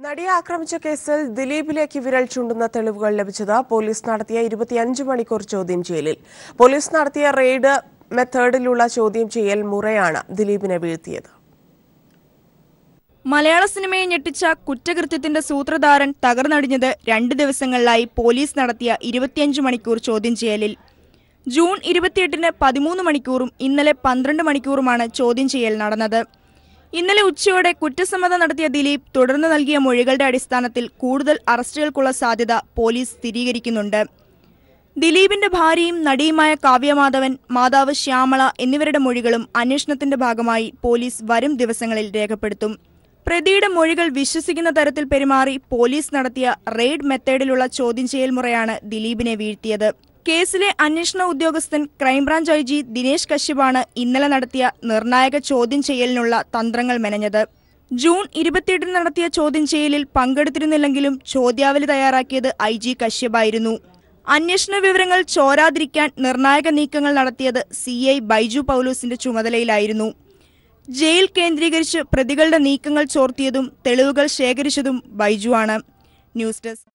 നടിയെ ആക്രമിച്ച കേസിൽ ദിലീപിലേക്ക് വിരൽ ചൂണ്ടുന്ന തെളിവുകൾ ലഭിച്ചത് പോലീസ് നടത്തിയ 25 മണിക്കൂർ ചോദ്യം ചെയ്യലിൽ. പോലീസ് നടത്തിയ റെയ്ഡ് മെത്തേഡിലുള്ള ചോദ്യം ചെയ്യൽ മുറയാണ് ദിലീപിനെ വീഴ്ത്തിയത്. മലയാള സിനിമയെ ഞെട്ടിച്ച കുറ്റകൃത്യത്തിന്റെ സൂത്രധാരൻ തകർന്നടിഞ്ഞത് 2 ദിവസങ്ങളിലായി പോലീസ് നടത്തിയ 25 മണിക്കൂർ ചോദ്യം ചെയ്യലിൽ. ജൂൺ 28-ന് 13 മണിക്കൂറും ഇന്നലെ 12 മണിക്കൂറുമാണ് ചോദ്യം ചെയ്യൽ നടന്നത്. ഇന്നലെ ഉച്ചയോടെ കുറ്റസമ്മതം നടത്തിയ ദിലീപ് തുടർന്ന് നൽകിയ മൊഴികളുടെ അടിസ്ഥാനത്തിൽ കൂടുതൽ അറസ്റ്റുകൾക്കുള്ള സാധ്യത പോലീസ് സ്ഥിരീകരിക്കുന്നുണ്ട്. ദിലീപിന്റെ ഭാര്യയും നടിയുമായ കാവ്യമാധവൻ, മാതാവ് ശ്യാമള എന്നിവരുടെ മൊഴികളും അന്വേഷണത്തിന്റെ ഭാഗമായി പോലീസ് വരും ദിവസങ്ങളിൽ രേഖപ്പെടുത്തും. പ്രതിയുടെ മൊഴികൾ വിശ്വസിക്കുന്ന തരത്തിൽ പെരുമാറി പോലീസ് നടത്തിയ റെയ്ഡ് മെത്തേഡിലുള്ള ചോദ്യം ചെയ്യൽ മുറയാണ് ദിലീപിനെ വീഴ്ത്തിയത്. കേസിലെ അന്വേഷണ ഉദ്യോഗസ്ഥൻ ക്രൈംബ്രാഞ്ച് IG ദിനേശ് കശ്യപാണ് ഇന്നലെ നടത്തിയ നിർണായക ചോദ്യം ചെയ്യലിനുള്ള തന്ത്രങ്ങൾ മെനഞ്ഞത്. ജൂൺ 28-ന് നടത്തിയ ചോദ്യം ചെയ്യലിൽ പങ്കെടുത്തിരുന്നില്ലെങ്കിലും ചോദ്യാവലി തയ്യാറാക്കിയത് IG കശ്യപായിരുന്നു. അന്വേഷണ വിവരങ്ങൾ ചോരാതിരിക്കാൻ നിർണായക നീക്കങ്ങൾ നടത്തിയത് CI ബൈജു പൗലോസിന്റെ ചുമതലയിലായിരുന്നു. ജയിൽ കേന്ദ്രീകരിച്ച് പ്രതികളുടെ നീക്കങ്ങൾ ചോർത്തിയതും തെളിവുകൾ ശേഖരിച്ചതും ബൈജുവാണ്. News desk.